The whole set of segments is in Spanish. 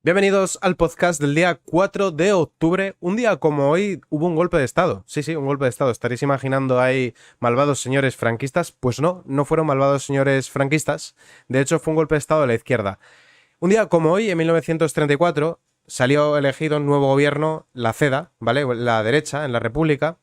Bienvenidos al podcast del día 4 de octubre. Un día como hoy hubo un golpe de estado. Sí, un golpe de estado. Estaréis imaginando ahí malvados señores franquistas. Pues no, no fueron malvados señores franquistas. De hecho, fue un golpe de estado de la izquierda. Un día como hoy, en 1934, salió elegido un nuevo gobierno, la CEDA, ¿vale? La derecha, en la República.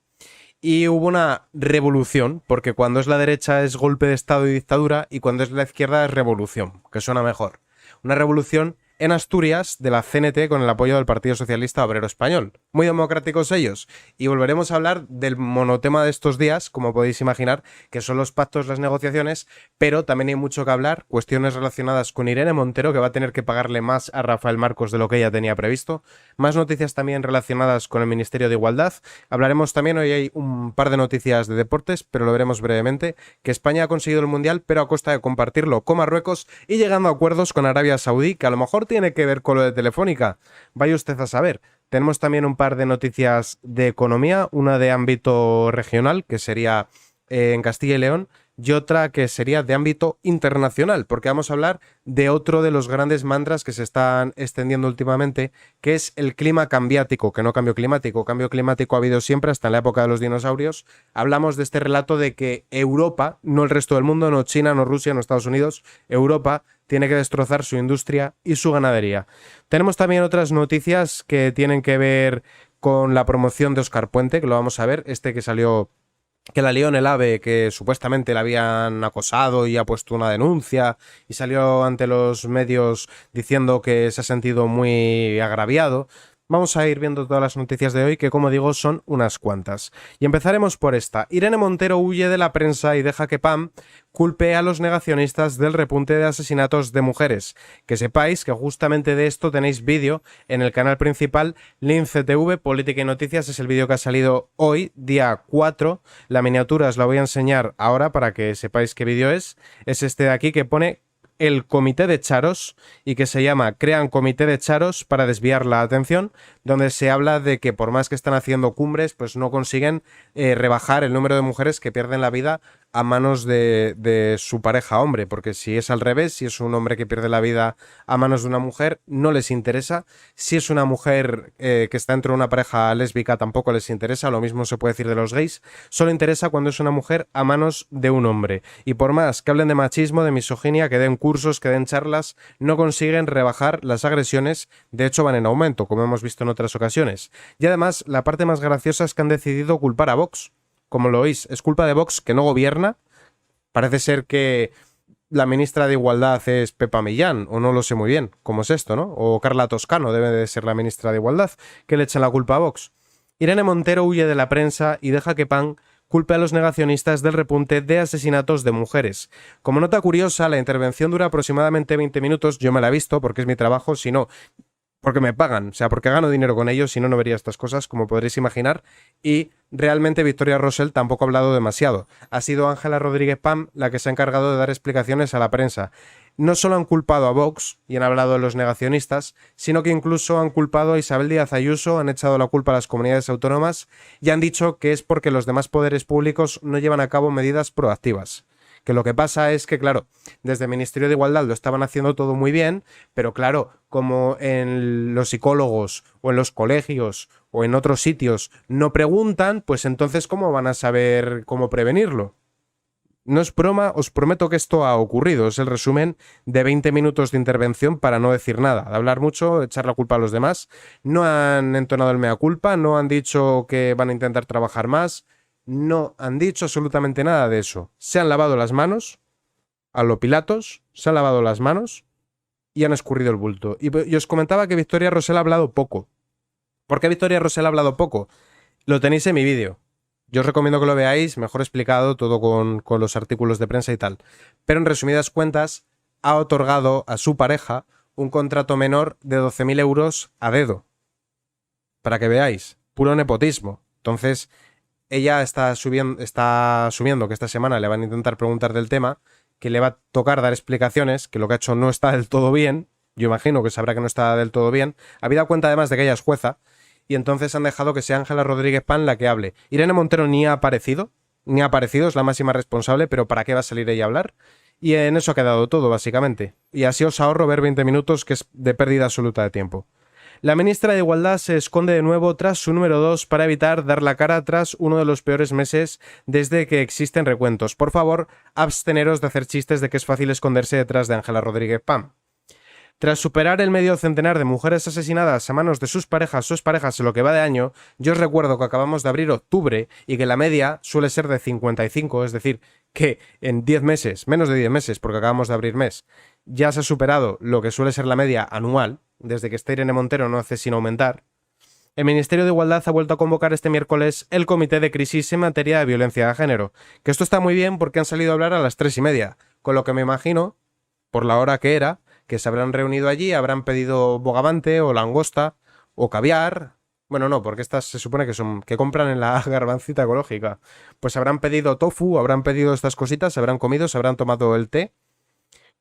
Y hubo una revolución, porque cuando es la derecha es golpe de estado y dictadura, y cuando es la izquierda es revolución, que suena mejor. Una revolución en Asturias de la CNT con el apoyo del Partido Socialista Obrero Español. Muy democráticos ellos. Y volveremos a hablar del monotema de estos días, como podéis imaginar, que son los pactos, las negociaciones, pero también hay mucho que hablar, cuestiones relacionadas con Irene Montero, que va a tener que pagarle más a Rafael Marcos de lo que ella tenía previsto, más noticias también relacionadas con el Ministerio de Igualdad. Hablaremos también, hoy hay un par de noticias de deportes, pero lo veremos brevemente, que España ha conseguido el Mundial, pero a costa de compartirlo con Marruecos y llegando a acuerdos con Arabia Saudí, que a lo mejor tiene que ver con lo de Telefónica. Vaya usted a saber. Tenemos también un par de noticias de economía, una de ámbito regional, que sería en Castilla y León, y otra que sería de ámbito internacional, porque vamos a hablar de otro de los grandes mantras que se están extendiendo últimamente, que es el clima cambiático, que no cambio climático. Cambio climático ha habido siempre, hasta en la época de los dinosaurios. Hablamos de este relato de que Europa, no el resto del mundo, no China, no Rusia, no Estados Unidos, Europa tiene que destrozar su industria y su ganadería. Tenemos también otras noticias que tienen que ver con la promoción de Óscar Puente, que lo vamos a ver, este que salió, que la lió en el AVE, que supuestamente la habían acosado y ha puesto una denuncia y salió ante los medios diciendo que se ha sentido muy agraviado. Vamos a ir viendo todas las noticias de hoy, que como digo son unas cuantas. Y empezaremos por esta. Irene Montero huye de la prensa y deja que PAM culpe a los negacionistas del repunte de asesinatos de mujeres. Que sepáis que justamente de esto tenéis vídeo en el canal principal LinceTV, Política y Noticias. Es el vídeo que ha salido hoy, día 4. La miniatura os la voy a enseñar ahora para que sepáis qué vídeo es. Es este de aquí que pone el comité de Charos y que se llama Crean comité de Charos para desviar la atención, donde se habla de que por más que están haciendo cumbres, pues no consiguen rebajar el número de mujeres que pierden la vida a manos de su pareja hombre, porque si es al revés, si es un hombre que pierde la vida a manos de una mujer, no les interesa. Si es una mujer que está dentro de una pareja lésbica, tampoco les interesa. Lo mismo se puede decir de los gays. Solo interesa cuando es una mujer a manos de un hombre. Y por más que hablen de machismo, de misoginia, que den cursos, que den charlas, no consiguen rebajar las agresiones. De hecho, van en aumento, como hemos visto en otras ocasiones. Y además, la parte más graciosa es que han decidido culpar a Vox. Como lo oís, es culpa de Vox, que no gobierna. Parece ser que la ministra de Igualdad es Pepa Millán, o no lo sé muy bien cómo es esto, ¿no? O Carla Toscano debe de ser la ministra de Igualdad, que le echan la culpa a Vox. Irene Montero huye de la prensa y deja que PAN culpe a los negacionistas del repunte de asesinatos de mujeres. Como nota curiosa, la intervención dura aproximadamente 20 minutos, yo me la he visto porque es mi trabajo, si no, porque me pagan, o sea, porque gano dinero con ellos, si no, no vería estas cosas, como podréis imaginar, y realmente Victoria Rosell tampoco ha hablado demasiado. Ha sido Ángela Rodríguez Pam la que se ha encargado de dar explicaciones a la prensa. No solo han culpado a Vox y han hablado de los negacionistas, sino que incluso han culpado a Isabel Díaz Ayuso, han echado la culpa a las comunidades autónomas y han dicho que es porque los demás poderes públicos no llevan a cabo medidas proactivas. Que lo que pasa es que, claro, desde el Ministerio de Igualdad lo estaban haciendo todo muy bien, pero claro, como en los psicólogos o en los colegios o en otros sitios no preguntan, pues entonces ¿cómo van a saber cómo prevenirlo? No es broma, os prometo que esto ha ocurrido. Es el resumen de 20 minutos de intervención para no decir nada, de hablar mucho, echar la culpa a los demás. No han entonado el mea culpa, no han dicho que van a intentar trabajar más, no han dicho absolutamente nada de eso. Se han lavado las manos, a lo Pilatos, se han lavado las manos y han escurrido el bulto. Y os comentaba que Victoria Rosell ha hablado poco. ¿Por qué Victoria Rosell ha hablado poco? Lo tenéis en mi vídeo. Yo os recomiendo que lo veáis, mejor explicado, todo con los artículos de prensa y tal. Pero en resumidas cuentas, ha otorgado a su pareja un contrato menor de 12.000 euros a dedo. Para que veáis, puro nepotismo. Entonces, ella está asumiendo que esta semana le van a intentar preguntar del tema, que le va a tocar dar explicaciones, que lo que ha hecho no está del todo bien. Yo imagino que sabrá que no está del todo bien. Habida cuenta además de que ella es jueza, y entonces han dejado que sea Ángela Rodríguez Pan la que hable. Irene Montero ni ha aparecido, es la máxima responsable, pero ¿para qué va a salir ella a hablar? Y en eso ha quedado todo, básicamente. Y así os ahorro ver 20 minutos, que es de pérdida absoluta de tiempo. La ministra de Igualdad se esconde de nuevo tras su número 2 para evitar dar la cara tras uno de los peores meses desde que existen recuentos. Por favor, absteneros de hacer chistes de que es fácil esconderse detrás de Ángela Rodríguez Pam. Tras superar el medio centenar de mujeres asesinadas a manos de sus parejas o exparejas en lo que va de año, yo os recuerdo que acabamos de abrir octubre y que la media suele ser de 55, es decir, que en 10 meses, menos de 10 meses, porque acabamos de abrir mes, ya se ha superado lo que suele ser la media anual, desde que está Irene Montero no hace sino aumentar. El Ministerio de Igualdad ha vuelto a convocar este miércoles el Comité de Crisis en materia de violencia de género, que esto está muy bien porque han salido a hablar a las 3:30, con lo que me imagino, por la hora que era, que se habrán reunido allí, habrán pedido bogavante o langosta o caviar. Bueno, no, porque estas se supone que compran en la garbancita ecológica. Pues habrán pedido tofu, habrán pedido estas cositas, se habrán comido, se habrán tomado el té,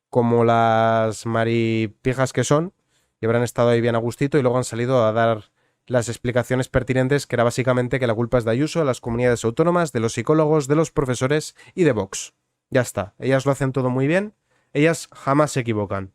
como las maripijas que son, y habrán estado ahí bien a gustito y luego han salido a dar las explicaciones pertinentes, que era básicamente que la culpa es de Ayuso, de las comunidades autónomas, de los psicólogos, de los profesores y de Vox. Ya está, ellas lo hacen todo muy bien, ellas jamás se equivocan.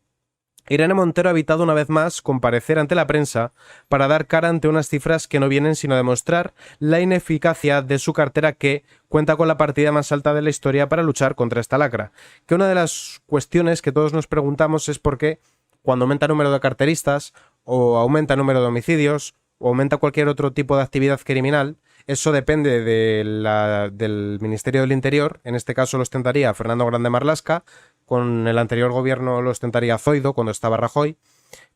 Irene Montero ha evitado una vez más comparecer ante la prensa para dar cara ante unas cifras que no vienen sino a demostrar la ineficacia de su cartera, que cuenta con la partida más alta de la historia para luchar contra esta lacra. Que una de las cuestiones que todos nos preguntamos es por qué cuando aumenta el número de carteristas o aumenta el número de homicidios o aumenta cualquier otro tipo de actividad criminal, eso depende del Ministerio del Interior. En este caso lo ostentaría Fernando Grande Marlaska, con el anterior gobierno lo ostentaría Zoido cuando estaba Rajoy,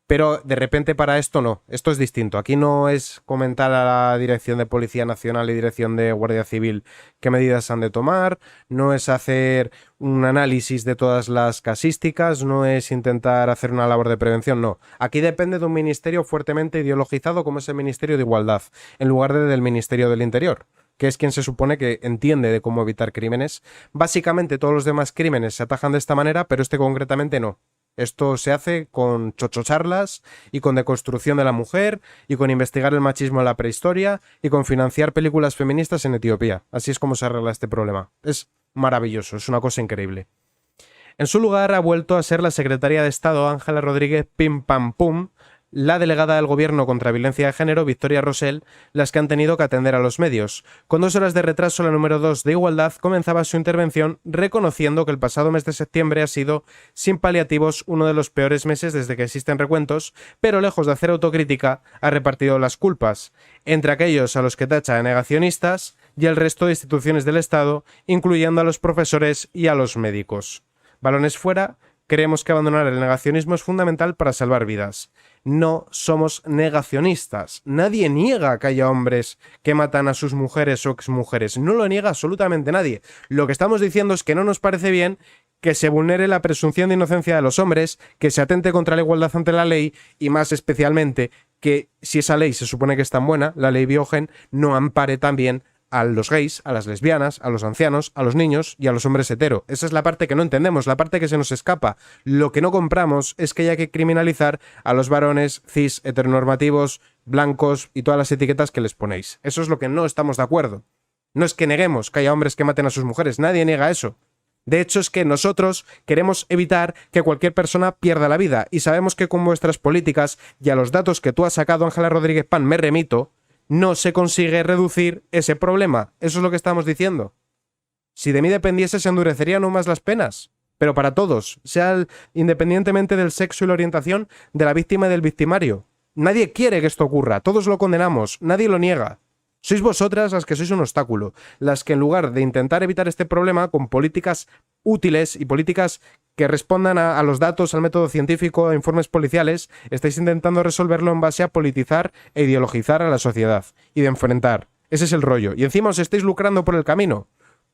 pero de repente para esto no, esto es distinto. Aquí no es comentar a la Dirección de Policía Nacional y Dirección de Guardia Civil qué medidas han de tomar, no es hacer un análisis de todas las casísticas, no es intentar hacer una labor de prevención, no. Aquí depende de un ministerio fuertemente ideologizado como es el Ministerio de Igualdad, en lugar del Ministerio del Interior, que es quien se supone que entiende de cómo evitar crímenes. Básicamente todos los demás crímenes se atajan de esta manera, pero este concretamente no. Esto se hace con chochocharlas y con deconstrucción de la mujer y con investigar el machismo en la prehistoria y con financiar películas feministas en Etiopía. Así es como se arregla este problema. Es maravilloso, es una cosa increíble. En su lugar ha vuelto a ser la secretaria de Estado Ángela Rodríguez Pim Pam Pum, la delegada del Gobierno contra Violencia de Género, Victoria Rosell, las que han tenido que atender a los medios. Con 2 horas de retraso, la número 2 de Igualdad comenzaba su intervención reconociendo que el pasado mes de septiembre ha sido, sin paliativos, uno de los peores meses desde que existen recuentos, pero lejos de hacer autocrítica, ha repartido las culpas entre aquellos a los que tacha de negacionistas y el resto de instituciones del Estado, incluyendo a los profesores y a los médicos. Balones fuera. Creemos que abandonar el negacionismo es fundamental para salvar vidas. No somos negacionistas. Nadie niega que haya hombres que matan a sus mujeres o exmujeres. No lo niega absolutamente nadie. Lo que estamos diciendo es que no nos parece bien que se vulnere la presunción de inocencia de los hombres, que se atente contra la igualdad ante la ley y más especialmente que, si esa ley se supone que es tan buena, la ley Biogen, no ampare también a los gays, a las lesbianas, a los ancianos, a los niños y a los hombres hetero. Esa es la parte que no entendemos, la parte que se nos escapa. Lo que no compramos es que haya que criminalizar a los varones cis, heteronormativos, blancos y todas las etiquetas que les ponéis. Eso es lo que no estamos de acuerdo. No es que neguemos que haya hombres que maten a sus mujeres, nadie niega eso. De hecho, es que nosotros queremos evitar que cualquier persona pierda la vida, y sabemos que con vuestras políticas y a los datos que tú has sacado, Ángela Rodríguez Pan, me remito, no se consigue reducir ese problema. Eso es lo que estamos diciendo. Si de mí dependiese, se endurecerían aún más las penas. Pero para todos, independientemente del sexo y la orientación de la víctima y del victimario. Nadie quiere que esto ocurra, todos lo condenamos, nadie lo niega. Sois vosotras las que sois un obstáculo, las que en lugar de intentar evitar este problema con políticas útiles y políticas que respondan a los datos, al método científico, a informes policiales, estáis intentando resolverlo en base a politizar e ideologizar a la sociedad y de enfrentar. Ese es el rollo. Y encima os estáis lucrando por el camino.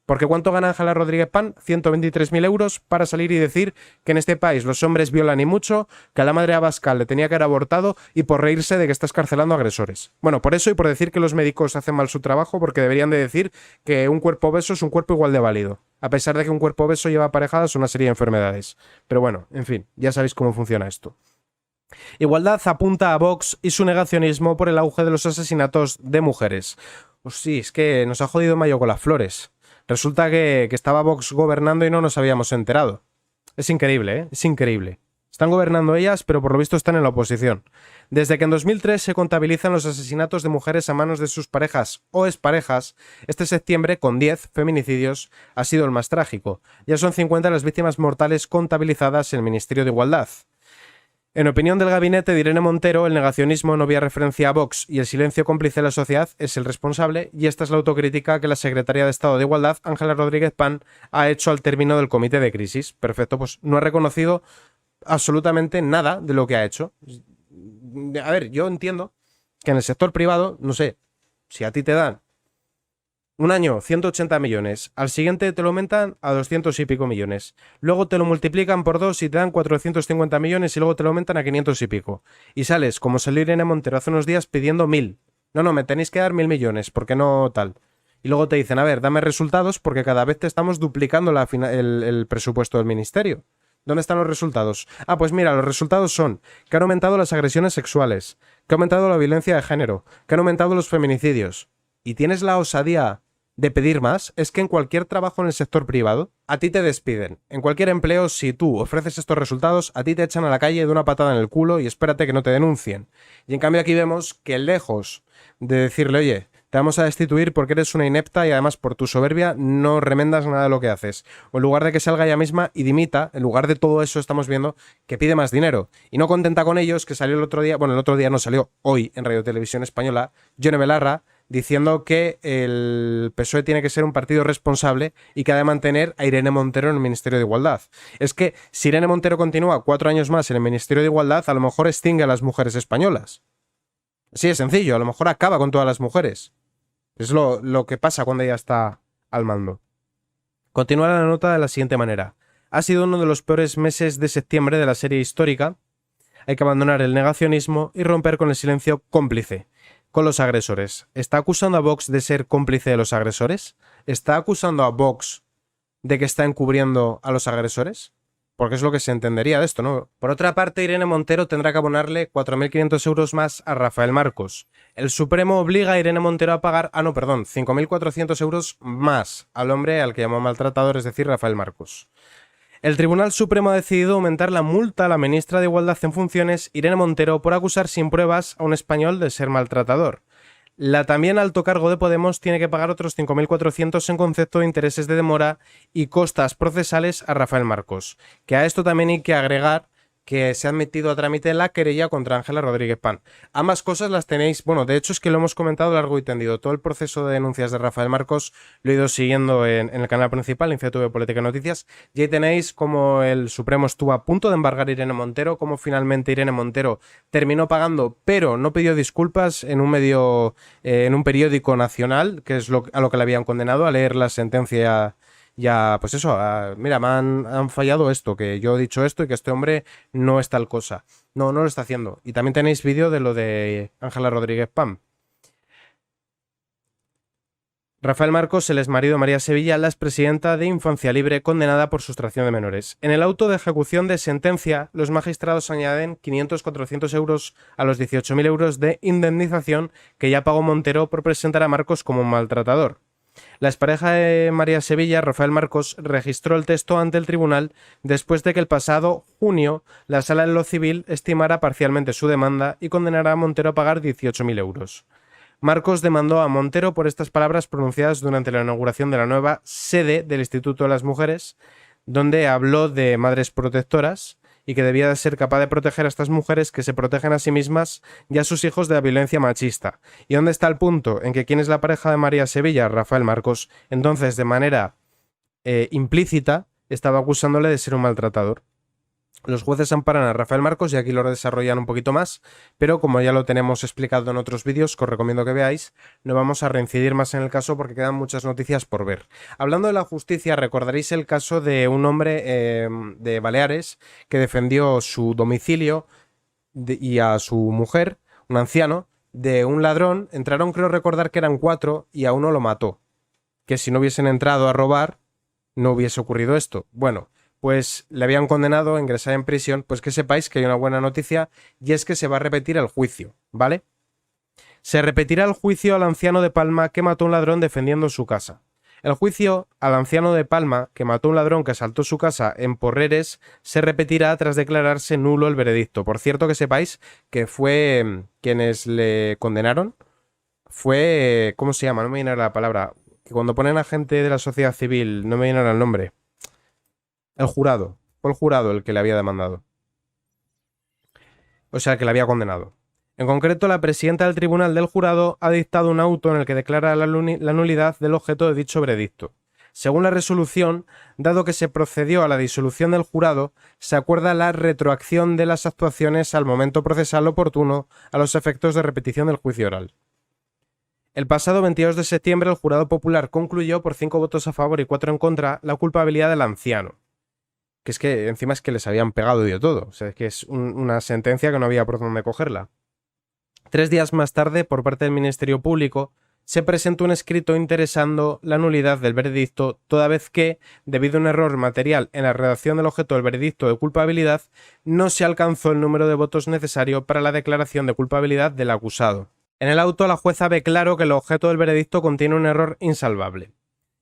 Porque ¿cuánto gana Ángela Rodríguez Pan? 123.000 euros para salir y decir que en este país los hombres violan y mucho, que a la madre Abascal le tenía que haber abortado y por reírse de que está escarcelando agresores. Bueno, por eso y por decir que los médicos hacen mal su trabajo, porque deberían de decir que un cuerpo obeso es un cuerpo igual de válido, a pesar de que un cuerpo obeso lleva aparejadas una serie de enfermedades. Pero bueno, en fin, ya sabéis cómo funciona esto. Igualdad apunta a Vox y su negacionismo por el auge de los asesinatos de mujeres. Pues sí, es que nos ha jodido Mayo con las flores. Resulta que estaba Vox gobernando y no nos habíamos enterado. Es increíble, ¿eh? Es increíble. Están gobernando ellas, pero por lo visto están en la oposición. Desde que en 2003 se contabilizan los asesinatos de mujeres a manos de sus parejas o exparejas, este septiembre, con 10 feminicidios, ha sido el más trágico. Ya son 50 las víctimas mortales contabilizadas en el Ministerio de Igualdad. En opinión del gabinete de Irene Montero, el negacionismo no vía referencia a Vox y el silencio cómplice de la sociedad es el responsable, y esta es la autocrítica que la secretaria de Estado de Igualdad, Ángela Rodríguez Pan, ha hecho al término del comité de crisis. Perfecto, pues no ha reconocido absolutamente nada de lo que ha hecho. A ver, yo entiendo que en el sector privado, no sé, si a ti te dan un año 180 millones, al siguiente te lo aumentan a 200 y pico millones, luego te lo multiplican por 2 y te dan 450 millones y luego te lo aumentan a 500 y pico. Y sales, como salió Irene Montero hace unos días, pidiendo 1000. No, me tenéis que dar 1000 millones, porque no tal. Y luego te dicen, a ver, dame resultados porque cada vez te estamos duplicando el presupuesto del ministerio. ¿Dónde están los resultados? Ah, pues mira, los resultados son que han aumentado las agresiones sexuales, que ha aumentado la violencia de género, que han aumentado los feminicidios. ¿Y tienes la osadía de pedir más? Es que en cualquier trabajo en el sector privado, a ti te despiden. En cualquier empleo, si tú ofreces estos resultados, a ti te echan a la calle de una patada en el culo y espérate que no te denuncien. Y en cambio aquí vemos que lejos de decirle, oye, te vamos a destituir porque eres una inepta y además por tu soberbia no remendas nada de lo que haces. O en lugar de que salga ella misma y dimita, en lugar de todo eso estamos viendo que pide más dinero. Y no contenta con ellos, que salió el otro día, bueno, el otro día no salió, hoy en Radio Televisión Española, Yone Belarra, diciendo que el PSOE tiene que ser un partido responsable y que ha de mantener a Irene Montero en el Ministerio de Igualdad. Es que si Irene Montero continúa 4 años más en el Ministerio de Igualdad, a lo mejor extingue a las mujeres españolas. Así de sencillo, a lo mejor acaba con todas las mujeres. Es lo que pasa cuando ella está al mando. Continúa la nota de la siguiente manera. Ha sido uno de los peores meses de septiembre de la serie histórica. Hay que abandonar el negacionismo y romper con el silencio cómplice con los agresores. ¿Está acusando a Vox de ser cómplice de los agresores? ¿Está acusando a Vox de que está encubriendo a los agresores? Porque es lo que se entendería de esto, ¿no? Por otra parte, Irene Montero tendrá que abonarle 4.500 euros más a Rafael Marcos. El Supremo obliga a Irene Montero a pagar, 5.400 euros más al hombre al que llamó maltratador, es decir, Rafael Marcos. El Tribunal Supremo ha decidido aumentar la multa a la ministra de Igualdad en funciones, Irene Montero, por acusar sin pruebas a un español de ser maltratador. La también alto cargo de Podemos tiene que pagar otros 5.400 en concepto de intereses de demora y costas procesales a Rafael Marcos. Que a esto también hay que agregar que se ha metido a trámite la querella contra Ángela Rodríguez Pan. Ambas cosas las tenéis, bueno, de hecho es que lo hemos comentado largo y tendido. Todo el proceso de denuncias de Rafael Marcos lo he ido siguiendo en el canal principal, InfoTV Política y Noticias, y ahí tenéis cómo el Supremo estuvo a punto de embargar a Irene Montero, cómo finalmente Irene Montero terminó pagando, pero no pidió disculpas en un medio, en un periódico nacional, que es a lo que le habían condenado, a leer la sentencia. Ya, pues eso, mira, me han fallado esto, que yo he dicho esto y que este hombre no es tal cosa. No lo está haciendo. Y también tenéis vídeo de lo de Ángela Rodríguez Pam. Rafael Marcos, el exmarido de María Sevilla, la expresidenta de Infancia Libre, condenada por sustracción de menores. En el auto de ejecución de sentencia, los magistrados añaden 500-400 euros a los 18.000 euros de indemnización que ya pagó Montero por presentar a Marcos como un maltratador. La expareja de María Sevilla, Rafael Marcos, registró el texto ante el tribunal después de que el pasado junio la Sala de lo Civil estimara parcialmente su demanda y condenara a Montero a pagar 18.000 euros. Marcos demandó a Montero por estas palabras pronunciadas durante la inauguración de la nueva sede del Instituto de las Mujeres, donde habló de madres protectoras y que debía de ser capaz de proteger a estas mujeres que se protegen a sí mismas y a sus hijos de la violencia machista. ¿Y dónde está el punto? En que quién es la pareja de María Sevilla, Rafael Marcos, entonces de manera implícita estaba acusándole de ser un maltratador. Los jueces amparan a Rafael Marcos y aquí lo desarrollan un poquito más, pero como ya lo tenemos explicado en otros vídeos que os recomiendo que veáis, no vamos a reincidir más en el caso porque quedan muchas noticias por ver. Hablando de la justicia, recordaréis el caso de un hombre de Baleares que defendió su domicilio y a su mujer, un anciano, de un ladrón. Entraron, creo recordar que eran 4 y a uno lo mató. Que si no hubiesen entrado a robar, no hubiese ocurrido esto. Bueno, pues le habían condenado a ingresar en prisión, pues que sepáis que hay una buena noticia y es que se va a repetir el juicio, ¿vale? Se repetirá el juicio al anciano de Palma que mató a un ladrón defendiendo su casa. El juicio al anciano de Palma, que mató a un ladrón que asaltó su casa en Porreres, se repetirá tras declararse nulo el veredicto. Por cierto, que sepáis que fue quienes le condenaron. Fue, ¿cómo se llama? No me viene la palabra. Que cuando ponen a gente de la sociedad civil, no me viene el nombre. El jurado. Fue el jurado el que le había demandado. O sea, el que le había condenado. En concreto, la presidenta del tribunal del jurado ha dictado un auto en el que declara la nulidad del objeto de dicho veredicto. Según la resolución, dado que se procedió a la disolución del jurado, se acuerda la retroacción de las actuaciones al momento procesal oportuno a los efectos de repetición del juicio oral. El pasado 22 de septiembre, el jurado popular concluyó por 5 votos a favor y 4 en contra la culpabilidad del anciano. Que es que encima es que les habían pegado y de todo. O sea, es que es una sentencia que no había por dónde cogerla. 3 días más tarde, por parte del Ministerio Público, se presentó un escrito interesando la nulidad del veredicto, toda vez que, debido a un error material en la redacción del objeto del veredicto de culpabilidad, no se alcanzó el número de votos necesario para la declaración de culpabilidad del acusado. En el auto, la jueza ve claro que el objeto del veredicto contiene un error insalvable.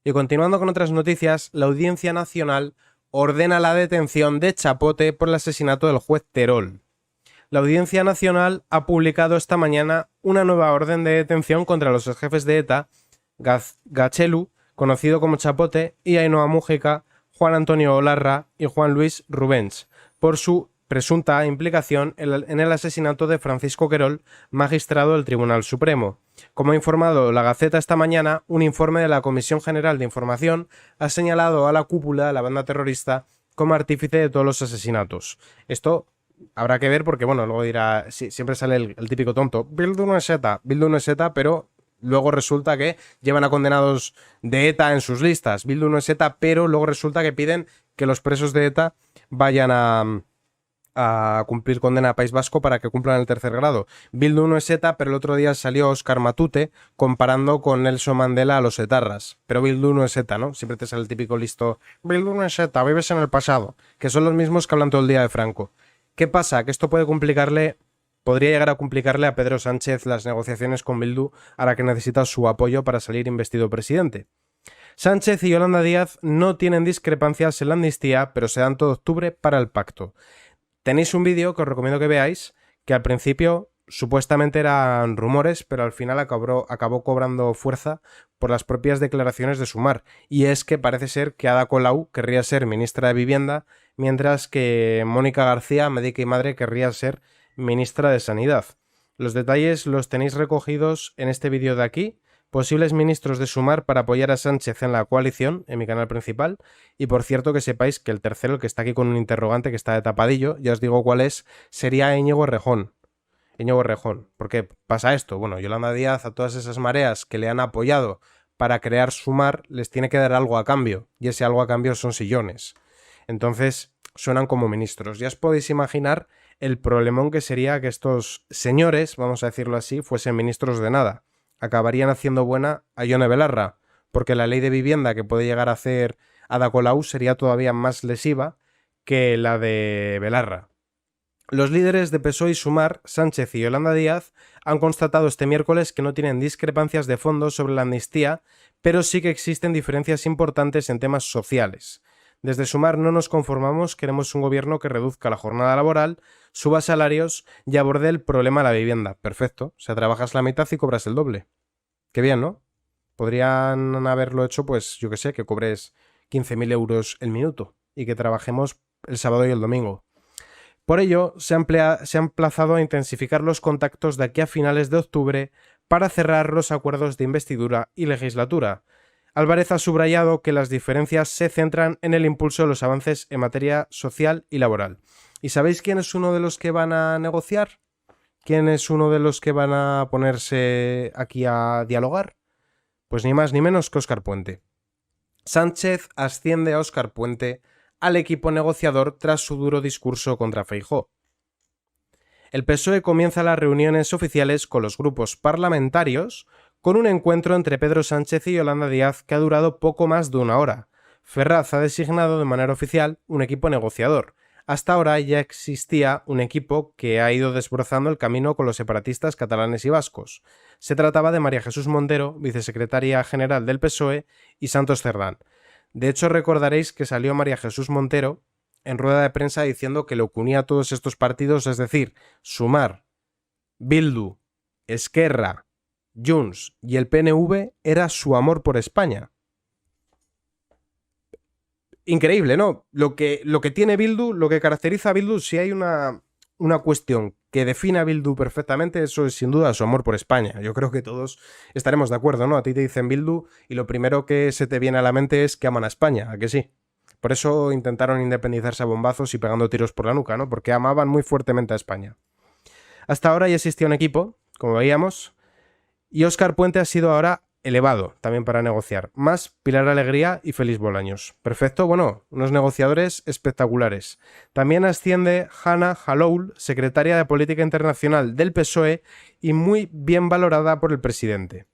Y continuando con otras noticias, la Audiencia Nacional ordena la detención de Chapote por el asesinato del juez Terol. La Audiencia Nacional ha publicado esta mañana una nueva orden de detención contra los jefes de ETA, Gachelu, conocido como Chapote, y Ainhoa Múgica, Juan Antonio Olarra y Juan Luis Rubens, por su presunta implicación en el asesinato de Francisco Querol, magistrado del Tribunal Supremo. Como ha informado la Gaceta esta mañana, un informe de la Comisión General de Información ha señalado a la cúpula de la banda terrorista como artífice de todos los asesinatos. Esto habrá que ver porque, bueno, luego dirá, sí, siempre sale el típico tonto, Bildu no es ETA, pero luego resulta que llevan a condenados de ETA en sus listas. Bildu no es ETA, pero luego resulta que piden que los presos de ETA vayan a cumplir condena a País Vasco para que cumplan el tercer grado. Bildu no es ETA, pero el otro día salió Óscar Matute comparando con Nelson Mandela a los etarras. Pero Bildu no es ETA, ¿no? Siempre te sale el típico listo, Bildu no es ETA, vives en el pasado, que son los mismos que hablan todo el día de Franco. ¿Qué pasa? Que esto podría llegar a complicarle a Pedro Sánchez las negociaciones con Bildu, a la que necesita su apoyo para salir investido presidente. Sánchez y Yolanda Díaz no tienen discrepancias en la amnistía, pero se dan todo octubre para el pacto. Tenéis un vídeo que os recomiendo que veáis, que al principio supuestamente eran rumores, pero al final acabó cobrando fuerza por las propias declaraciones de Sumar. Y es que parece ser que Ada Colau querría ser ministra de Vivienda, mientras que Mónica García, médica y madre, querría ser ministra de Sanidad. Los detalles los tenéis recogidos en este vídeo de aquí. Posibles ministros de Sumar para apoyar a Sánchez en la coalición, en mi canal principal. Y por cierto, que sepáis que el tercero, el que está aquí con un interrogante que está de tapadillo, ya os digo cuál es, sería Íñigo Errejón. Íñigo Errejón. ¿Por qué pasa esto? Bueno, Yolanda Díaz, a todas esas mareas que le han apoyado para crear Sumar, les tiene que dar algo a cambio. Y ese algo a cambio son sillones. Entonces, suenan como ministros. Ya os podéis imaginar el problemón que sería que estos señores, vamos a decirlo así, fuesen ministros de nada. Acabarían haciendo buena a Ione Belarra, porque la ley de vivienda que puede llegar a hacer Ada Colau sería todavía más lesiva que la de Belarra. Los líderes de PSOE y Sumar, Sánchez y Yolanda Díaz, han constatado este miércoles que no tienen discrepancias de fondo sobre la amnistía, pero sí que existen diferencias importantes en temas sociales. Desde Sumar no nos conformamos, queremos un gobierno que reduzca la jornada laboral, suba salarios y aborde el problema de la vivienda. Perfecto, o sea, trabajas la mitad y cobras el doble. Qué bien, ¿no? Podrían haberlo hecho, pues, yo qué sé, que cobres 15.000 euros el minuto y que trabajemos el sábado y el domingo. Por ello, se ha emplazado a intensificar los contactos de aquí a finales de octubre para cerrar los acuerdos de investidura y legislatura. Álvarez ha subrayado que las diferencias se centran en el impulso de los avances en materia social y laboral. ¿Y sabéis quién es uno de los que van a negociar? ¿Quién es uno de los que van a ponerse aquí a dialogar? Pues ni más ni menos que Óscar Puente. Sánchez asciende a Óscar Puente al equipo negociador tras su duro discurso contra Feijóo. El PSOE comienza las reuniones oficiales con los grupos parlamentarios con un encuentro entre Pedro Sánchez y Yolanda Díaz que ha durado poco más de una hora. Ferraz ha designado de manera oficial un equipo negociador. Hasta ahora ya existía un equipo que ha ido desbrozando el camino con los separatistas catalanes y vascos. Se trataba de María Jesús Montero, vicesecretaria general del PSOE, y Santos Cerdán. De hecho, recordaréis que salió María Jesús Montero en rueda de prensa diciendo que lo que unía a todos estos partidos, es decir, Sumar, Bildu, Esquerra, Junts y el PNV, era su amor por España. Increíble, ¿no? Lo que tiene Bildu, lo que caracteriza a Bildu, si hay una cuestión que define a Bildu perfectamente, eso es sin duda su amor por España. Yo creo que todos estaremos de acuerdo, ¿no? A ti te dicen Bildu y lo primero que se te viene a la mente es que aman a España, ¿a que sí? Por eso intentaron independizarse a bombazos y pegando tiros por la nuca, ¿no? Porque amaban muy fuertemente a España. Hasta ahora ya existía un equipo, como veíamos, y Óscar Puente ha sido ahora elevado también para negociar, más Pilar Alegría y Félix Bolaños. Perfecto, bueno, unos negociadores espectaculares. También asciende Hannah Haloul, secretaria de Política Internacional del PSOE y muy bien valorada por el presidente.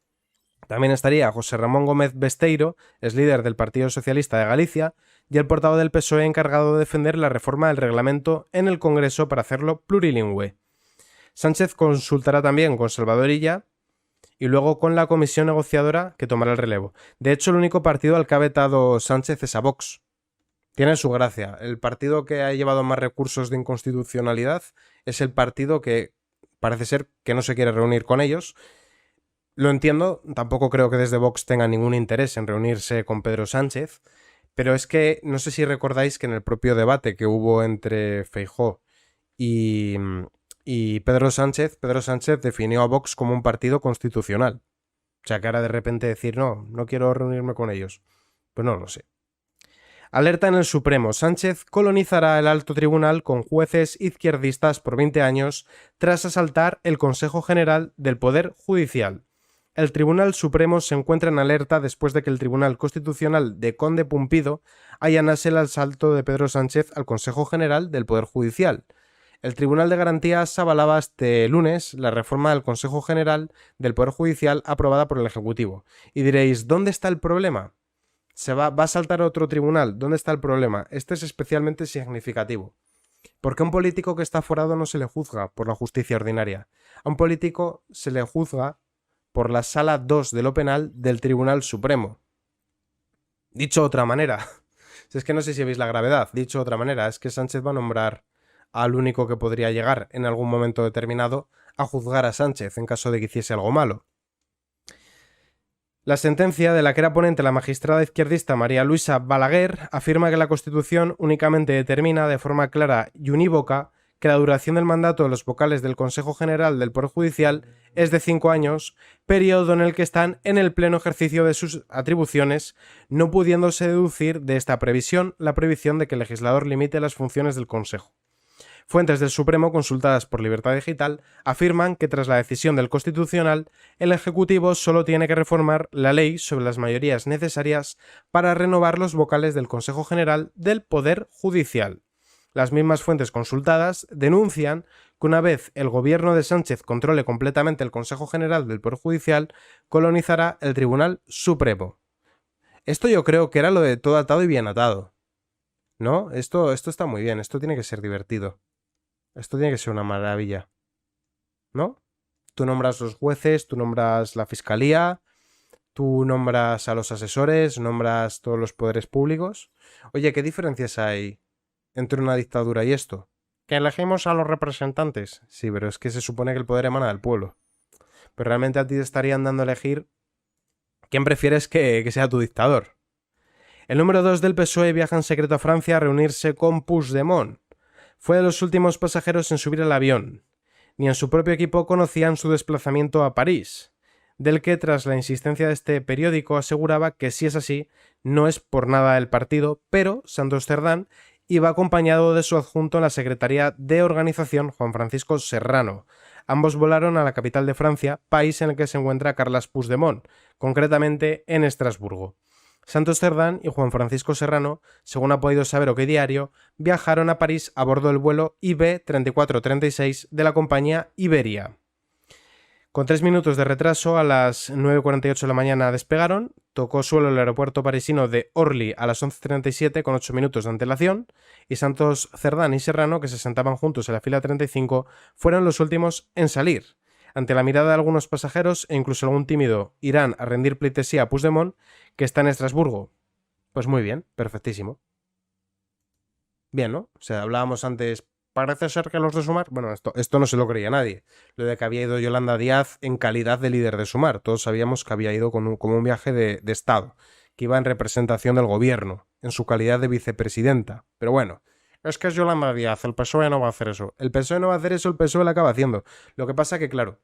También estaría José Ramón Gómez Besteiro, es líder del Partido Socialista de Galicia, y el portavoz del PSOE encargado de defender la reforma del reglamento en el Congreso para hacerlo plurilingüe. Sánchez consultará también con Salvador Illa y luego con la comisión negociadora que tomará el relevo. De hecho, el único partido al que ha vetado Sánchez es a Vox. Tiene su gracia. El partido que ha llevado más recursos de inconstitucionalidad es el partido que parece ser que no se quiere reunir con ellos. Lo entiendo, tampoco creo que desde Vox tenga ningún interés en reunirse con Pedro Sánchez, pero es que no sé si recordáis que en el propio debate que hubo entre Feijóo y Pedro Sánchez definió a Vox como un partido constitucional. O sea, que ahora de repente decir, no quiero reunirme con ellos. Pues no lo sé. Alerta en el Supremo. Sánchez colonizará el alto tribunal con jueces izquierdistas por 20 años tras asaltar el Consejo General del Poder Judicial. El Tribunal Supremo se encuentra en alerta después de que el Tribunal Constitucional de Conde Pumpido allanase el asalto de Pedro Sánchez al Consejo General del Poder Judicial. El Tribunal de Garantías avalaba este lunes la reforma del Consejo General del Poder Judicial aprobada por el Ejecutivo. Y diréis, ¿dónde está el problema? Va a saltar otro tribunal. ¿Dónde está el problema? Este es especialmente significativo. Porque a un político que está aforado no se le juzga por la justicia ordinaria. A un político se le juzga por la Sala 2 de lo Penal del Tribunal Supremo. Dicho de otra manera, es que no sé si veis la gravedad, dicho de otra manera, es que Sánchez va a nombrar al único que podría llegar en algún momento determinado a juzgar a Sánchez en caso de que hiciese algo malo. La sentencia de la que era ponente la magistrada izquierdista María Luisa Balaguer afirma que la Constitución únicamente determina de forma clara y unívoca que la duración del mandato de los vocales del Consejo General del Poder Judicial es de 5 años, periodo en el que están en el pleno ejercicio de sus atribuciones, no pudiéndose deducir de esta previsión la prohibición de que el legislador limite las funciones del Consejo. Fuentes del Supremo consultadas por Libertad Digital afirman que tras la decisión del Constitucional, el Ejecutivo solo tiene que reformar la ley sobre las mayorías necesarias para renovar los vocales del Consejo General del Poder Judicial. Las mismas fuentes consultadas denuncian que una vez el gobierno de Sánchez controle completamente el Consejo General del Poder Judicial, colonizará el Tribunal Supremo. Esto yo creo que era lo de todo atado y bien atado, ¿no? Esto está muy bien, esto tiene que ser divertido. Esto tiene que ser una maravilla, ¿no? Tú nombras los jueces, tú nombras la fiscalía, tú nombras a los asesores, nombras todos los poderes públicos. Oye, ¿qué diferencias hay entre una dictadura y esto? ¿Que elegimos a los representantes? Sí, pero es que se supone que el poder emana del pueblo. Pero realmente a ti te estarían dando a elegir quién prefieres que sea tu dictador. El número 2 del PSOE viaja en secreto a Francia a reunirse con Puigdemont. Fue de los últimos pasajeros en subir al avión. Ni en su propio equipo conocían su desplazamiento a París, del que tras la insistencia de este periódico aseguraba que si es así, no es por nada del partido, pero Santos Cerdán iba acompañado de su adjunto en la Secretaría de Organización, Juan Francisco Serrano. Ambos volaron a la capital de Francia, país en el que se encuentra Carles Puigdemont, concretamente en Estrasburgo. Santos Cerdán y Juan Francisco Serrano, según ha podido saber OK Diario, viajaron a París a bordo del vuelo IB 3436 de la compañía Iberia. Con 3 minutos de retraso, a las 9:48 de la mañana despegaron, tocó suelo el aeropuerto parisino de Orly a las 11:37 con 8 minutos de antelación, y Santos Cerdán y Serrano, que se sentaban juntos en la fila 35, fueron los últimos en salir. Ante la mirada de algunos pasajeros e incluso algún tímido irán a rendir pleitesía a Puigdemont, que está en Estrasburgo. Pues muy bien, perfectísimo. Bien, ¿no? O sea, hablábamos antes, parece ser que los de Sumar... Bueno, esto no se lo creía nadie. Lo de que había ido Yolanda Díaz en calidad de líder de Sumar. Todos sabíamos que había ido como un viaje de Estado, que iba en representación del gobierno, en su calidad de vicepresidenta. Pero bueno, es que es Yolanda Díaz, el PSOE no va a hacer eso. El PSOE no va a hacer eso, el PSOE lo acaba haciendo. Lo que pasa que, claro,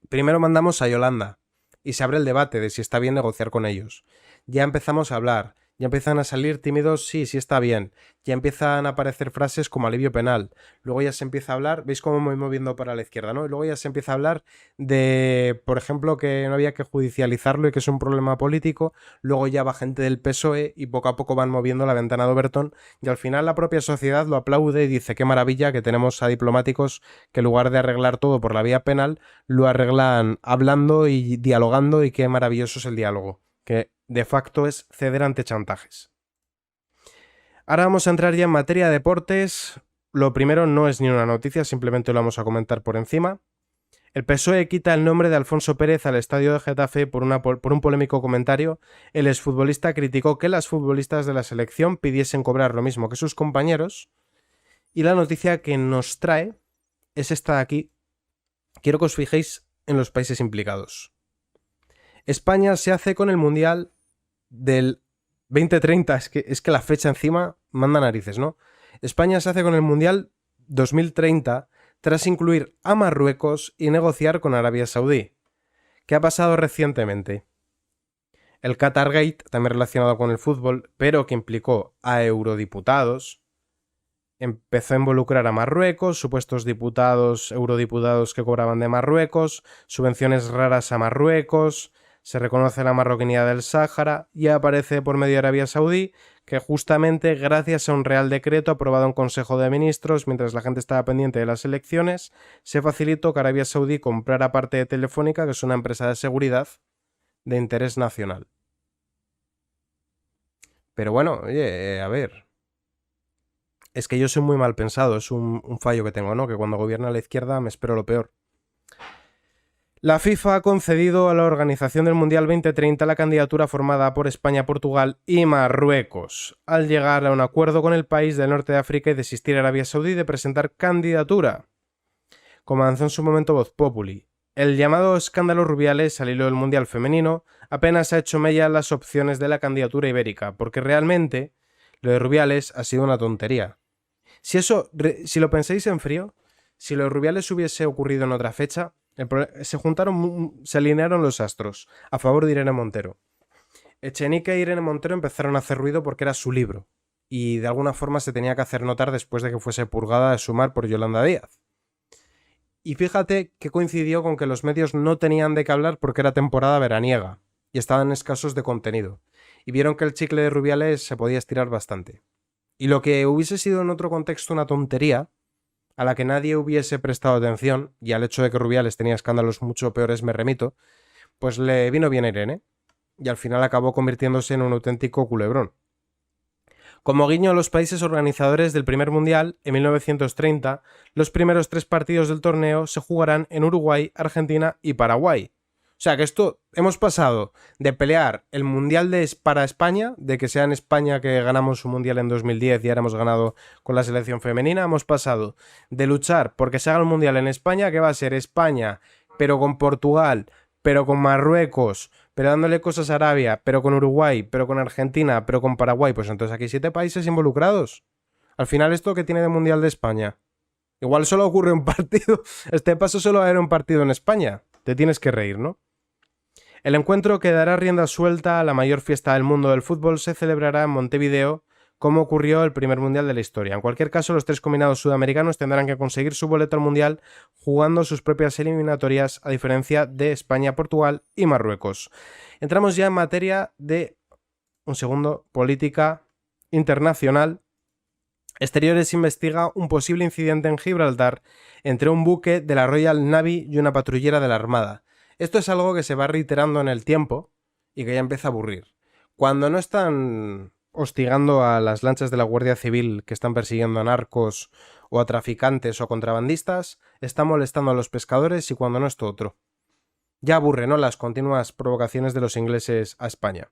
primero mandamos a Yolanda y se abre el debate de si está bien negociar con ellos. Ya empezamos a hablar, ya empiezan a salir tímidos, sí está bien. Ya empiezan a aparecer frases como alivio penal. Luego ya se empieza a hablar, ¿veis cómo me voy moviendo para la izquierda, no? Y luego ya se empieza a hablar de, por ejemplo, que no había que judicializarlo y que es un problema político. Luego ya va gente del PSOE y poco a poco van moviendo la ventana de Overton. Y al final la propia sociedad lo aplaude y dice, qué maravilla que tenemos a diplomáticos que en lugar de arreglar todo por la vía penal, lo arreglan hablando y dialogando, y qué maravilloso es el diálogo, que de facto es ceder ante chantajes. Ahora vamos a entrar ya en materia de deportes. Lo primero no es ni una noticia, simplemente lo vamos a comentar por encima. El PSOE quita el nombre de Alfonso Pérez al estadio de Getafe por un polémico comentario. El exfutbolista criticó que las futbolistas de la selección pidiesen cobrar lo mismo que sus compañeros. Y la noticia que nos trae es esta de aquí. Quiero que os fijéis en los países implicados. España se hace con el Mundial del 2030, es que la fecha encima manda narices, ¿no? España se hace con el Mundial 2030 tras incluir a Marruecos y negociar con Arabia Saudí. ¿Qué ha pasado recientemente? El Qatargate, también relacionado con el fútbol, pero que implicó a eurodiputados, empezó a involucrar a Marruecos, supuestos diputados, eurodiputados que cobraban de Marruecos, subvenciones raras a Marruecos. Se reconoce la marroquinidad del Sáhara y aparece por medio de Arabia Saudí, que justamente gracias a un Real Decreto aprobado en Consejo de Ministros, mientras la gente estaba pendiente de las elecciones, se facilitó que Arabia Saudí comprara parte de Telefónica, que es una empresa de seguridad de interés nacional. Pero bueno, oye, a ver. Es que yo soy muy mal pensado, es un fallo que tengo, ¿no? Que cuando gobierna la izquierda me espero lo peor. La FIFA ha concedido a la organización del Mundial 2030 la candidatura formada por España, Portugal y Marruecos, al llegar a un acuerdo con el país del norte de África y desistir a Arabia Saudí de presentar candidatura. Como avanzó en su momento Voz Populi, el llamado escándalo Rubiales al hilo del Mundial femenino apenas ha hecho mella las opciones de la candidatura ibérica, porque realmente lo de Rubiales ha sido una tontería. Si lo pensáis en frío, si lo de Rubiales hubiese ocurrido en otra fecha, se alinearon los astros a favor de Irene Montero. Echenique e Irene Montero empezaron a hacer ruido porque era su libro y de alguna forma se tenía que hacer notar después de que fuese purgada de Sumar por Yolanda Díaz. Y fíjate que coincidió con que los medios no tenían de qué hablar porque era temporada veraniega y estaban escasos de contenido, y vieron que el chicle de Rubiales se podía estirar bastante. Y lo que hubiese sido en otro contexto una tontería, a la que nadie hubiese prestado atención, y al hecho de que Rubiales tenía escándalos mucho peores me remito, pues le vino bien a Irene, y al final acabó convirtiéndose en un auténtico culebrón. Como guiño a los países organizadores del primer mundial, en 1930, los primeros 3 partidos del torneo se jugarán en Uruguay, Argentina y Paraguay. O sea que esto, hemos pasado de pelear el mundial para España, de que sea en España que ganamos un mundial en 2010 y ahora hemos ganado con la selección femenina, hemos pasado de luchar porque se haga el mundial en España, que va a ser España, pero con Portugal, pero con Marruecos, pero dándole cosas a Arabia, pero con Uruguay, pero con Argentina, pero con Paraguay. Pues entonces aquí 7 países involucrados. Al final, ¿esto qué tiene de mundial de España? Igual solo ocurre un partido. Este paso solo va a haber un partido en España. Te tienes que reír, ¿no? El encuentro que dará rienda suelta a la mayor fiesta del mundo del fútbol se celebrará en Montevideo, como ocurrió el primer mundial de la historia. En cualquier caso, los 3 combinados sudamericanos tendrán que conseguir su boleto al mundial jugando sus propias eliminatorias, a diferencia de España, Portugal y Marruecos. Entramos ya en materia de, política internacional. Exteriores investiga un posible incidente en Gibraltar entre un buque de la Royal Navy y una patrullera de la Armada. Esto es algo que se va reiterando en el tiempo y que ya empieza a aburrir. Cuando no están hostigando a las lanchas de la Guardia Civil que están persiguiendo a narcos o a traficantes o contrabandistas, están molestando a los pescadores y cuando no esto otro. Ya aburre, ¿no?, las continuas provocaciones de los ingleses a España.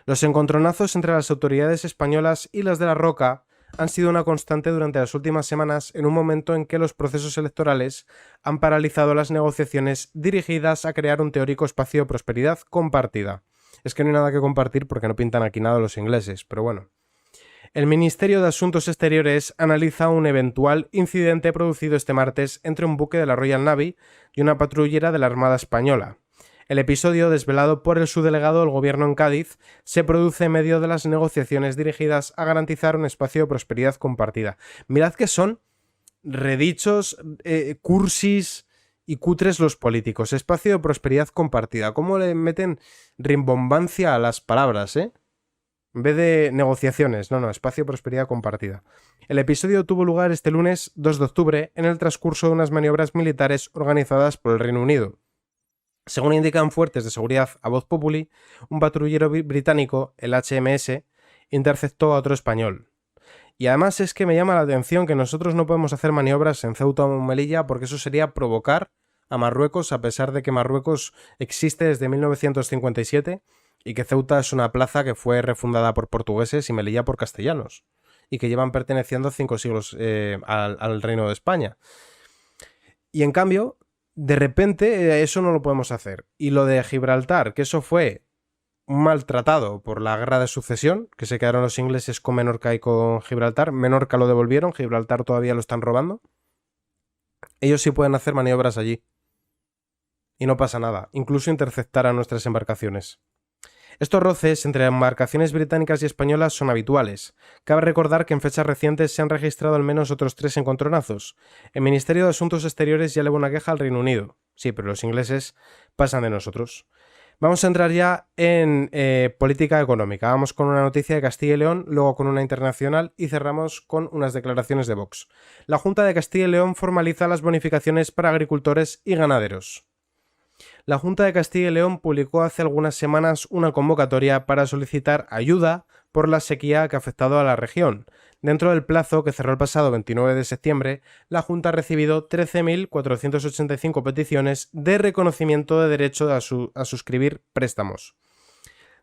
Los encontronazos entre las autoridades españolas y las de la Roca han sido una constante durante las últimas semanas en un momento en que los procesos electorales han paralizado las negociaciones dirigidas a crear un teórico espacio de prosperidad compartida. Es que no hay nada que compartir porque no pintan aquí nada los ingleses, pero bueno. El Ministerio de Asuntos Exteriores analiza un eventual incidente producido este martes entre un buque de la Royal Navy y una patrullera de la Armada Española. El episodio, desvelado por el subdelegado del gobierno en Cádiz, se produce en medio de las negociaciones dirigidas a garantizar un espacio de prosperidad compartida. Mirad que son redichos, cursis y cutres los políticos. Espacio de prosperidad compartida. ¿Cómo le meten rimbombancia a las palabras, eh? En vez de negociaciones, no, espacio de prosperidad compartida. El episodio tuvo lugar este lunes 2 de octubre en el transcurso de unas maniobras militares organizadas por el Reino Unido. Según indican fuentes de seguridad a Voz Populi, un patrullero británico, el HMS, interceptó a otro español. Y además es que me llama la atención que nosotros no podemos hacer maniobras en Ceuta o Melilla porque eso sería provocar a Marruecos, a pesar de que Marruecos existe desde 1957 y que Ceuta es una plaza que fue refundada por portugueses y Melilla por castellanos y que llevan perteneciendo 5 siglos al Reino de España. Y en cambio, de repente eso no lo podemos hacer. Y lo de Gibraltar, que eso fue maltratado por la guerra de sucesión, que se quedaron los ingleses con Menorca y con Gibraltar. Menorca lo devolvieron, Gibraltar todavía lo están robando. Ellos sí pueden hacer maniobras allí. Y no pasa nada, incluso interceptar a nuestras embarcaciones. Estos roces entre embarcaciones británicas y españolas son habituales. Cabe recordar que en fechas recientes se han registrado al menos otros 3 encontronazos. El Ministerio de Asuntos Exteriores ya elevó una queja al Reino Unido. Sí, pero los ingleses pasan de nosotros. Vamos a entrar ya en política económica. Vamos con una noticia de Castilla y León, luego con una internacional y cerramos con unas declaraciones de Vox. La Junta de Castilla y León formaliza las bonificaciones para agricultores y ganaderos. La Junta de Castilla y León publicó hace algunas semanas una convocatoria para solicitar ayuda por la sequía que ha afectado a la región. Dentro del plazo que cerró el pasado 29 de septiembre, la Junta ha recibido 13.485 peticiones de reconocimiento de derecho a suscribir préstamos.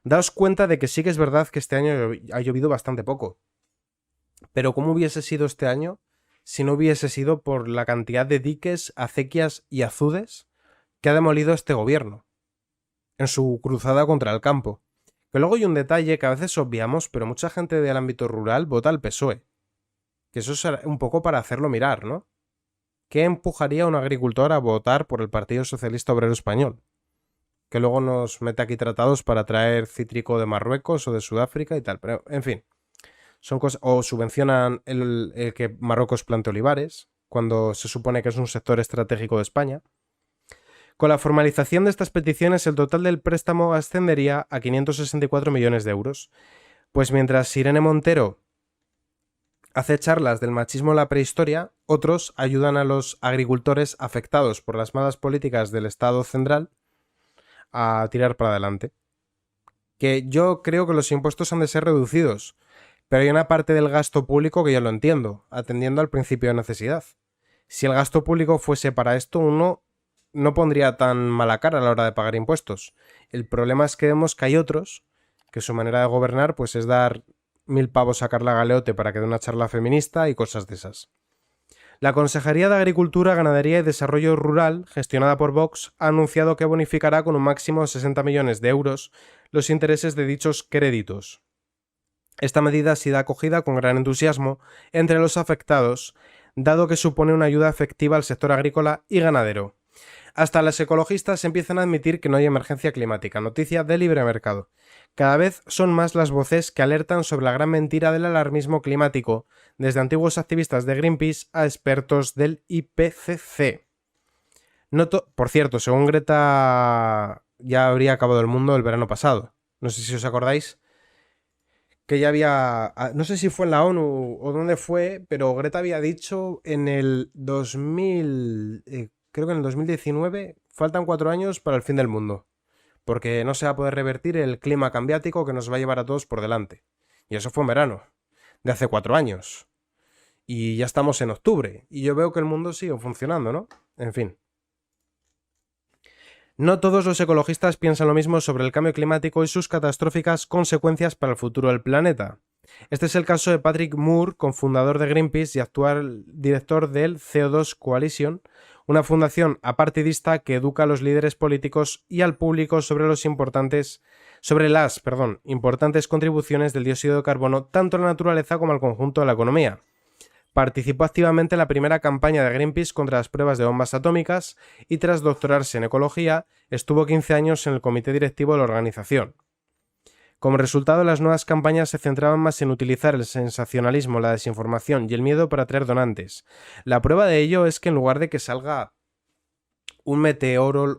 Daos cuenta de que sí que es verdad que este año ha llovido bastante poco. Pero ¿cómo hubiese sido este año si no hubiese sido por la cantidad de diques, acequias y azudes que ha demolido este gobierno en su cruzada contra el campo? Que luego hay un detalle que a veces obviamos, pero mucha gente del ámbito rural vota al PSOE. Que eso es un poco para hacerlo mirar, ¿no? ¿Qué empujaría a un agricultor a votar por el Partido Socialista Obrero Español? Que luego nos mete aquí tratados para traer cítrico de Marruecos o de Sudáfrica y tal. Pero, en fin, son cosas. O subvencionan el que Marruecos plante olivares, cuando se supone que es un sector estratégico de España. Con la formalización de estas peticiones, el total del préstamo ascendería a 564 millones de euros. Pues mientras Irene Montero hace charlas del machismo en la prehistoria, otros ayudan a los agricultores afectados por las malas políticas del Estado central a tirar para adelante. Que yo creo que los impuestos han de ser reducidos, pero hay una parte del gasto público que yo lo entiendo, atendiendo al principio de necesidad. Si el gasto público fuese para esto, uno no pondría tan mala cara a la hora de pagar impuestos. El problema es que vemos que hay otros que su manera de gobernar pues es dar 1.000 pavos a Carla Galeote para que dé una charla feminista y cosas de esas. La Consejería de Agricultura, Ganadería y Desarrollo Rural, gestionada por Vox, ha anunciado que bonificará con un máximo de 60 millones de euros los intereses de dichos créditos. Esta medida ha sido acogida con gran entusiasmo entre los afectados, dado que supone una ayuda efectiva al sector agrícola y ganadero. Hasta los ecologistas empiezan a admitir que no hay emergencia climática, noticia de Libre Mercado. Cada vez son más las voces que alertan sobre la gran mentira del alarmismo climático, desde antiguos activistas de Greenpeace a expertos del IPCC. Por cierto, según Greta, ya habría acabado el mundo el verano pasado. No sé si os acordáis que ya había, no sé si fue en la ONU o dónde fue, pero Greta había dicho en el 2000, creo que en el 2019, faltan 4 años para el fin del mundo, porque no se va a poder revertir el clima cambiático que nos va a llevar a todos por delante. Y eso fue en verano, de hace 4 años. Y ya estamos en octubre, y yo veo que el mundo sigue funcionando, ¿no? En fin. No todos los ecologistas piensan lo mismo sobre el cambio climático y sus catastróficas consecuencias para el futuro del planeta. Este es el caso de Patrick Moore, cofundador de Greenpeace y actual director del CO2 Coalition, una fundación apartidista que educa a los líderes políticos y al público sobre las importantes contribuciones del dióxido de carbono tanto a la naturaleza como al conjunto de la economía. Participó activamente en la primera campaña de Greenpeace contra las pruebas de bombas atómicas y tras doctorarse en ecología, estuvo 15 años en el comité directivo de la organización. Como resultado, las nuevas campañas se centraban más en utilizar el sensacionalismo, la desinformación y el miedo para atraer donantes. La prueba de ello es que en lugar de que salga un meteorólogo,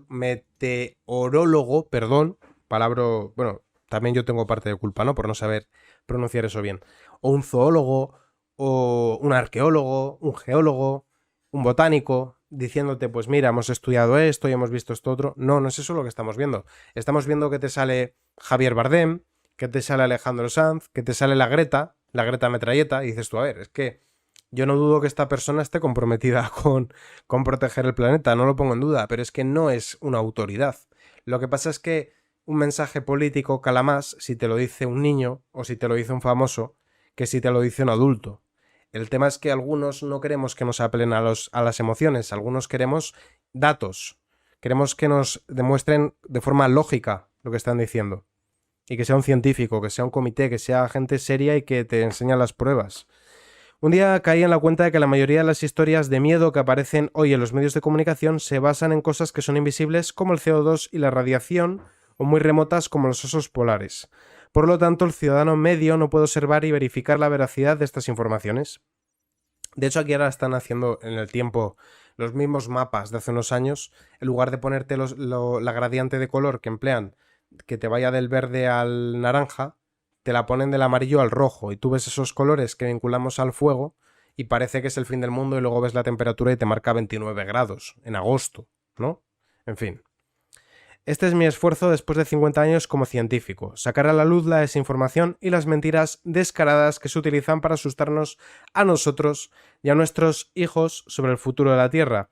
bueno, también yo tengo parte de culpa, ¿no? Por no saber pronunciar eso bien. O un zoólogo, o un arqueólogo, un geólogo, un botánico, diciéndote, pues mira, hemos estudiado esto y hemos visto esto otro. No, no es eso lo que estamos viendo. Estamos viendo que te sale Javier Bardem, que te sale Alejandro Sanz, que te sale la Greta Metralleta, y dices tú, a ver, es que yo no dudo que esta persona esté comprometida con proteger el planeta, no lo pongo en duda, pero es que no es una autoridad. Lo que pasa es que un mensaje político cala más si te lo dice un niño o si te lo dice un famoso que si te lo dice un adulto. El tema es que algunos no queremos que nos apelen a las emociones, algunos queremos datos, queremos que nos demuestren de forma lógica lo que están diciendo. Y que sea un científico, que sea un comité, que sea gente seria y que te enseñe las pruebas. Un día caí en la cuenta de que la mayoría de las historias de miedo que aparecen hoy en los medios de comunicación se basan en cosas que son invisibles como el CO2 y la radiación, o muy remotas como los osos polares. Por lo tanto, el ciudadano medio no puede observar y verificar la veracidad de estas informaciones. De hecho, aquí ahora están haciendo en el tiempo los mismos mapas de hace unos años. En lugar de ponerte la gradiente de color que emplean, que te vaya del verde al naranja, te la ponen del amarillo al rojo y tú ves esos colores que vinculamos al fuego y parece que es el fin del mundo y luego ves la temperatura y te marca 29 grados en agosto, ¿no? En fin. Este es mi esfuerzo después de 50 años como científico, sacar a la luz la desinformación y las mentiras descaradas que se utilizan para asustarnos a nosotros y a nuestros hijos sobre el futuro de la Tierra.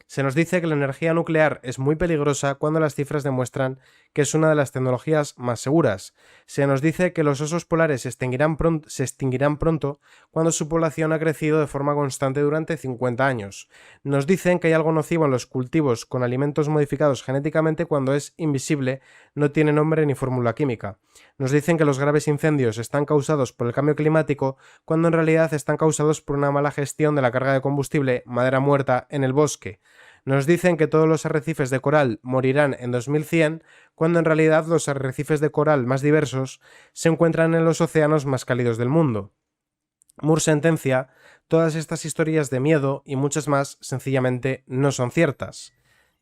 Se nos dice que la energía nuclear es muy peligrosa cuando las cifras demuestran que es una de las tecnologías más seguras. Se nos dice que los osos polares se extinguirán pronto cuando su población ha crecido de forma constante durante 50 años. Nos dicen que hay algo nocivo en los cultivos con alimentos modificados genéticamente cuando es invisible, no tiene nombre ni fórmula química. Nos dicen que los graves incendios están causados por el cambio climático cuando en realidad están causados por una mala gestión de la carga de combustible, madera muerta, en el bosque. Nos dicen que todos los arrecifes de coral morirán en 2100, cuando en realidad los arrecifes de coral más diversos se encuentran en los océanos más cálidos del mundo. Moore sentencia, todas estas historias de miedo y muchas más sencillamente no son ciertas.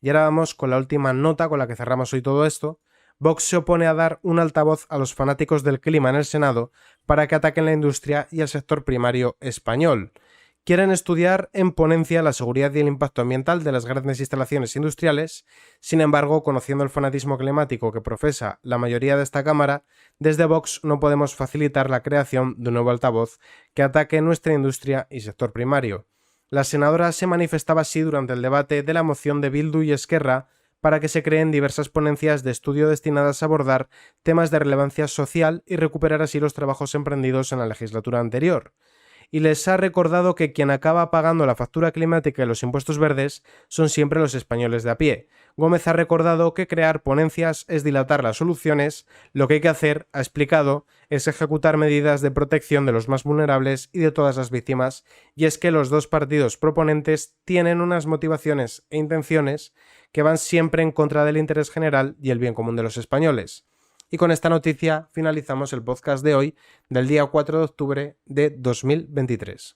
Y ahora vamos con la última nota con la que cerramos hoy todo esto. Vox se opone a dar un altavoz a los fanáticos del clima en el Senado para que ataquen la industria y el sector primario español. Quieren estudiar en ponencia la seguridad y el impacto ambiental de las grandes instalaciones industriales. Sin embargo, conociendo el fanatismo climático que profesa la mayoría de esta Cámara, desde Vox no podemos facilitar la creación de un nuevo altavoz que ataque nuestra industria y sector primario. La senadora se manifestaba así durante el debate de la moción de Bildu y Esquerra para que se creen diversas ponencias de estudio destinadas a abordar temas de relevancia social y recuperar así los trabajos emprendidos en la legislatura anterior. Y les ha recordado que quien acaba pagando la factura climática y los impuestos verdes son siempre los españoles de a pie. Gómez ha recordado que crear ponencias es dilatar las soluciones, lo que hay que hacer, ha explicado, es ejecutar medidas de protección de los más vulnerables y de todas las víctimas, y es que los dos partidos proponentes tienen unas motivaciones e intenciones que van siempre en contra del interés general y el bien común de los españoles. Y con esta noticia finalizamos el podcast de hoy, del día 4 de octubre de 2023.